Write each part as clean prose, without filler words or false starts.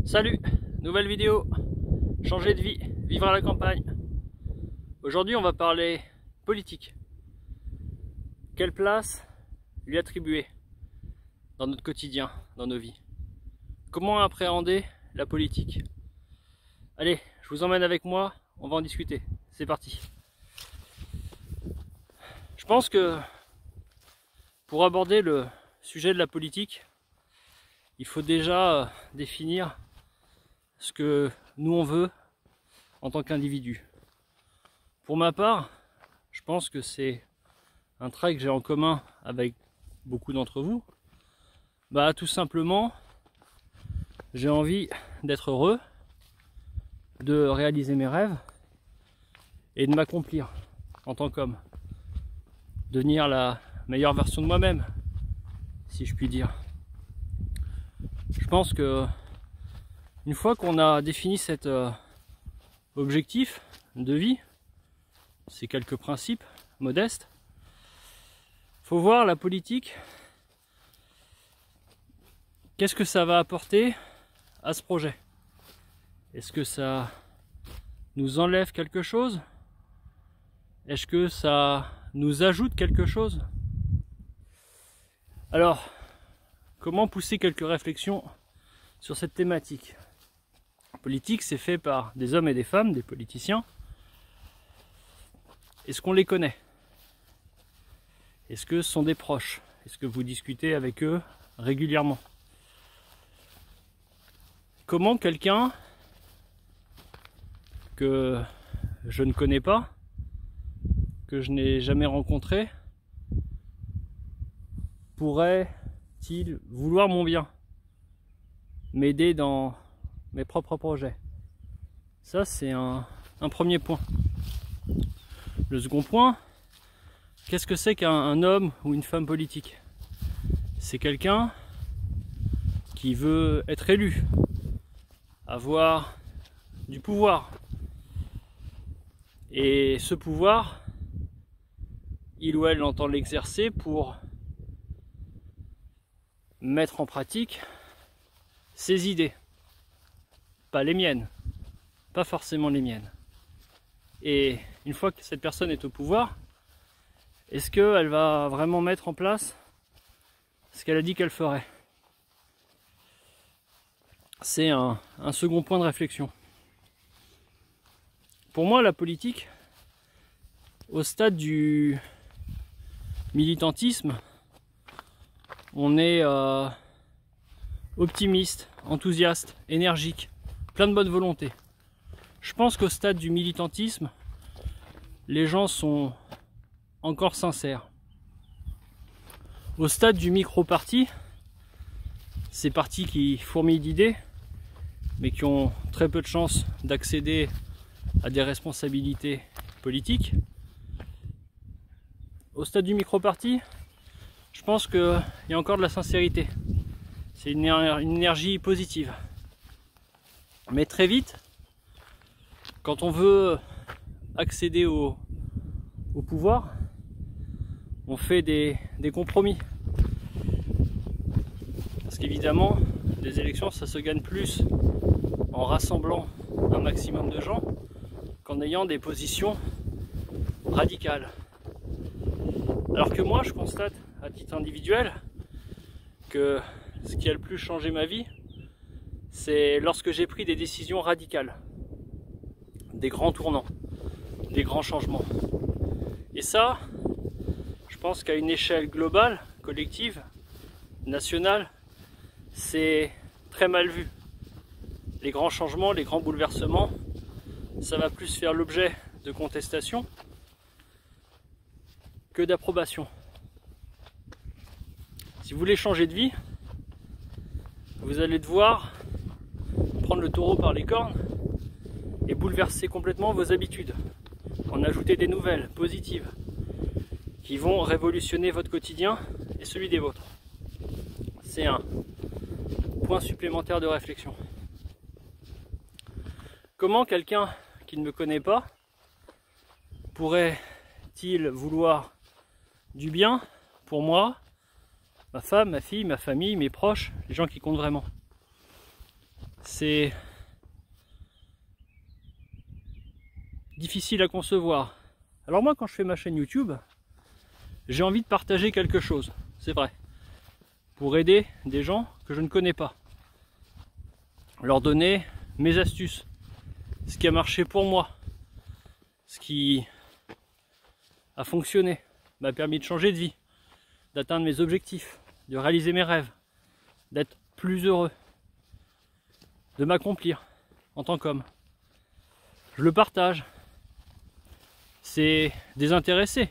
Salut, nouvelle vidéo, changer de vie, vivre à la campagne. Aujourd'hui on va parler politique. Quelle place lui attribuer dans notre quotidien, dans nos vies? Comment appréhender la politique? Allez, je vous emmène avec moi, on va en discuter. C'est parti. Je pense que pour aborder le sujet de la politique, il faut déjà définir ce que nous on veut en tant qu'individu. Pour ma part, je pense que c'est un trait que j'ai en commun avec beaucoup d'entre vous. Tout simplement, j'ai envie d'être heureux, de réaliser mes rêves et de m'accomplir en tant qu'homme. Devenir la meilleure version de moi-même, si je puis dire. Je pense que une fois qu'on a défini cet objectif de vie, ces quelques principes modestes, faut voir la politique, qu'est-ce que ça va apporter à ce projet? Est-ce que ça nous enlève quelque chose? Est-ce que ça nous ajoute quelque chose? Alors, comment pousser quelques réflexions sur cette thématique? La politique, c'est fait par des hommes et des femmes, des politiciens. Est-ce qu'on les connaît? Est-ce que ce sont des proches? Est-ce que vous discutez avec eux régulièrement? Comment quelqu'un que je ne connais pas, que je n'ai jamais rencontré, pourrait-il vouloir mon bien, m'aider dans mes propres projets? Ça, c'est un premier point. Le second point, qu'est-ce que c'est qu'un homme ou une femme politique? C'est quelqu'un qui veut être élu, avoir du pouvoir. Et ce pouvoir, il ou elle entend l'exercer pour mettre en pratique ses idées. Pas les miennes, pas forcément les miennes. Et une fois que cette personne est au pouvoir, est-ce qu'elle va vraiment mettre en place ce qu'elle a dit qu'elle ferait? C'est un second point de réflexion. Pour moi, la politique, au stade du militantisme, on est optimiste, enthousiaste, énergique, plein de bonne volonté. Je pense qu'au stade du militantisme, les gens sont encore sincères. Au stade du micro-parti, ces partis qui fourmillent d'idées, mais qui ont très peu de chances d'accéder à des responsabilités politiques. Au stade du micro-parti, je pense qu'il y a encore de la sincérité. C'est une énergie positive. Mais très vite, quand on veut accéder au pouvoir, on fait des compromis. Parce qu'évidemment, les élections, ça se gagne plus en rassemblant un maximum de gens qu'en ayant des positions radicales. Alors que moi, je constate à titre individuel que ce qui a le plus changé ma vie, c'est lorsque j'ai pris des décisions radicales, des grands tournants, des grands changements. Et ça, je pense qu'à une échelle globale, collective, nationale, c'est très mal vu. Les grands changements, les grands bouleversements, ça va plus faire l'objet de contestation que d'approbation. Si vous voulez changer de vie, vous allez devoir prendre le taureau par les cornes et bouleverser complètement vos habitudes, en ajouter des nouvelles, positives, qui vont révolutionner votre quotidien et celui des vôtres. C'est un point supplémentaire de réflexion. Comment quelqu'un qui ne me connaît pas pourrait-il vouloir du bien pour moi, ma femme, ma fille, ma famille, mes proches, les gens qui comptent vraiment? c'est difficile à concevoir. Alors moi, quand je fais ma chaîne YouTube, j'ai envie de partager quelque chose, c'est vrai, pour aider des gens que je ne connais pas, leur donner mes astuces, ce qui a marché pour moi, ce qui a fonctionné, m'a permis de changer de vie, d'atteindre mes objectifs, de réaliser mes rêves, d'être plus heureux, de m'accomplir en tant qu'homme. Je le partage. C'est désintéressé.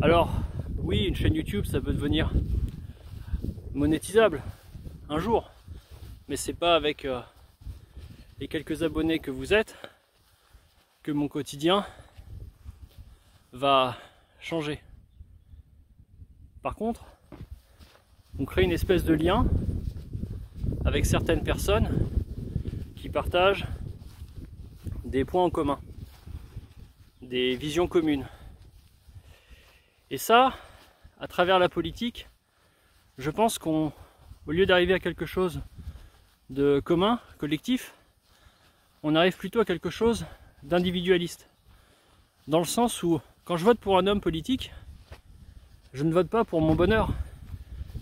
Alors, oui, une chaîne YouTube, ça peut devenir monétisable un jour, mais c'est pas avec les quelques abonnés que vous êtes que mon quotidien va changer. Par contre, on crée une espèce de lien avec certaines personnes qui partagent des points en commun, des visions communes. Et ça, à travers la politique, je pense qu'au lieu d'arriver à quelque chose de commun, collectif, on arrive plutôt à quelque chose d'individualiste. Dans le sens où, quand je vote pour un homme politique, je ne vote pas pour mon bonheur.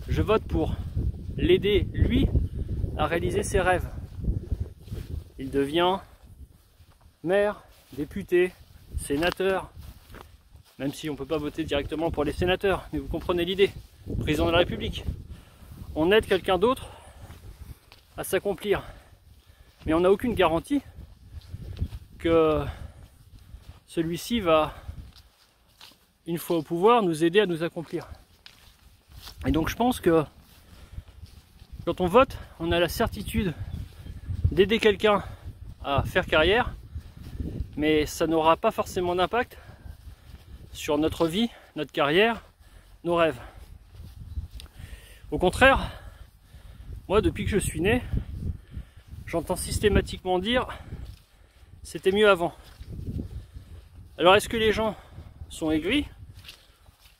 Je vote pour l'aider, lui, à réaliser ses rêves. Il devient maire, député, sénateur, même si on ne peut pas voter directement pour les sénateurs, mais vous comprenez l'idée, président de la République. On aide quelqu'un d'autre à s'accomplir, mais on n'a aucune garantie que celui-ci va, une fois au pouvoir, nous aider à nous accomplir. Et donc je pense que quand on vote, on a la certitude d'aider quelqu'un à faire carrière, mais ça n'aura pas forcément d'impact sur notre vie, notre carrière, nos rêves. Au contraire, moi depuis que je suis né, j'entends systématiquement dire « c'était mieux avant ». Alors est-ce que les gens sont aigris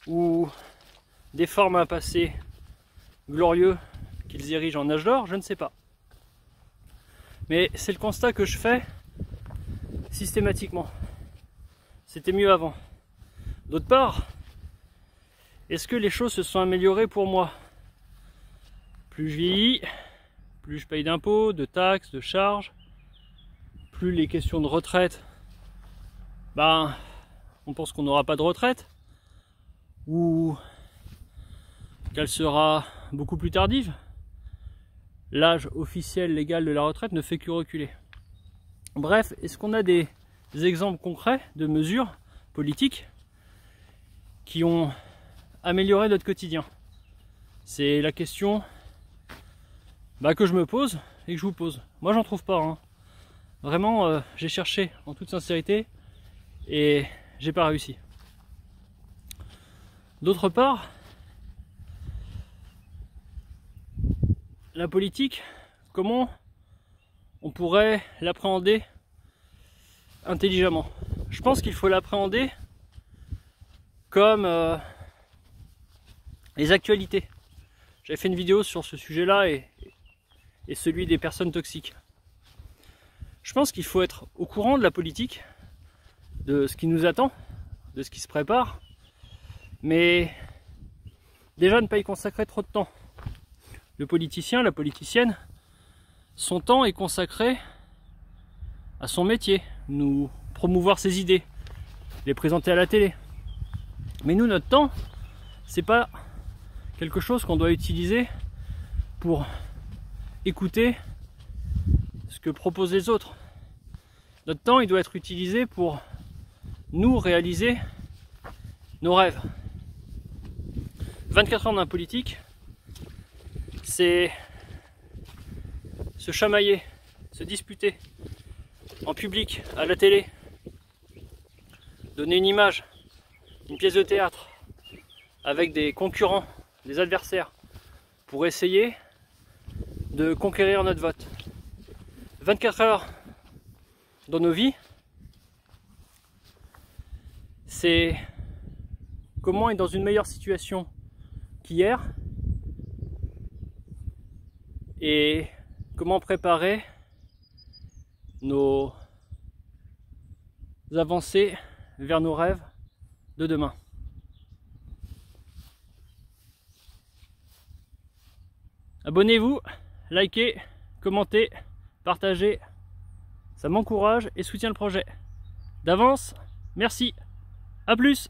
ou déforment un passé glorieux qu'ils érigent en âge d'or? Je ne sais pas. Mais c'est le constat que je fais systématiquement. C'était mieux avant. D'autre part, est-ce que les choses se sont améliorées pour moi? Plus je vieillis, plus je paye d'impôts, de taxes, de charges, plus les questions de retraite, on pense qu'on n'aura pas de retraite, ou qu'elle sera beaucoup plus tardive. L'âge officiel légal de la retraite ne fait que reculer. Bref, est-ce qu'on a des exemples concrets de mesures politiques qui ont amélioré notre quotidien? C'est la question que je me pose et que je vous pose. Moi j'en trouve pas, hein. Vraiment, j'ai cherché en toute sincérité et j'ai pas réussi. D'autre part, la politique, comment on pourrait l'appréhender intelligemment? Je pense qu'il faut l'appréhender comme les actualités. J'avais fait une vidéo sur ce sujet-là et celui des personnes toxiques. Je pense qu'il faut être au courant de la politique, de ce qui nous attend, de ce qui se prépare, mais déjà ne pas y consacrer trop de temps. Le politicien, la politicienne, son temps est consacré à son métier, nous promouvoir ses idées, les présenter à la télé. Mais nous, notre temps, c'est pas quelque chose qu'on doit utiliser pour écouter ce que proposent les autres. Notre temps, il doit être utilisé pour nous réaliser nos rêves. 24 heures d'un politique, c'est se chamailler, se disputer en public, à la télé, donner une image, une pièce de théâtre avec des concurrents, des adversaires, pour essayer de conquérir notre vote. 24 heures dans nos vies, c'est comment être dans une meilleure situation qu'hier et comment préparer nos avancées vers nos rêves de demain. Abonnez-vous, likez, commentez, partagez, ça m'encourage et soutient le projet. D'avance, merci, à plus!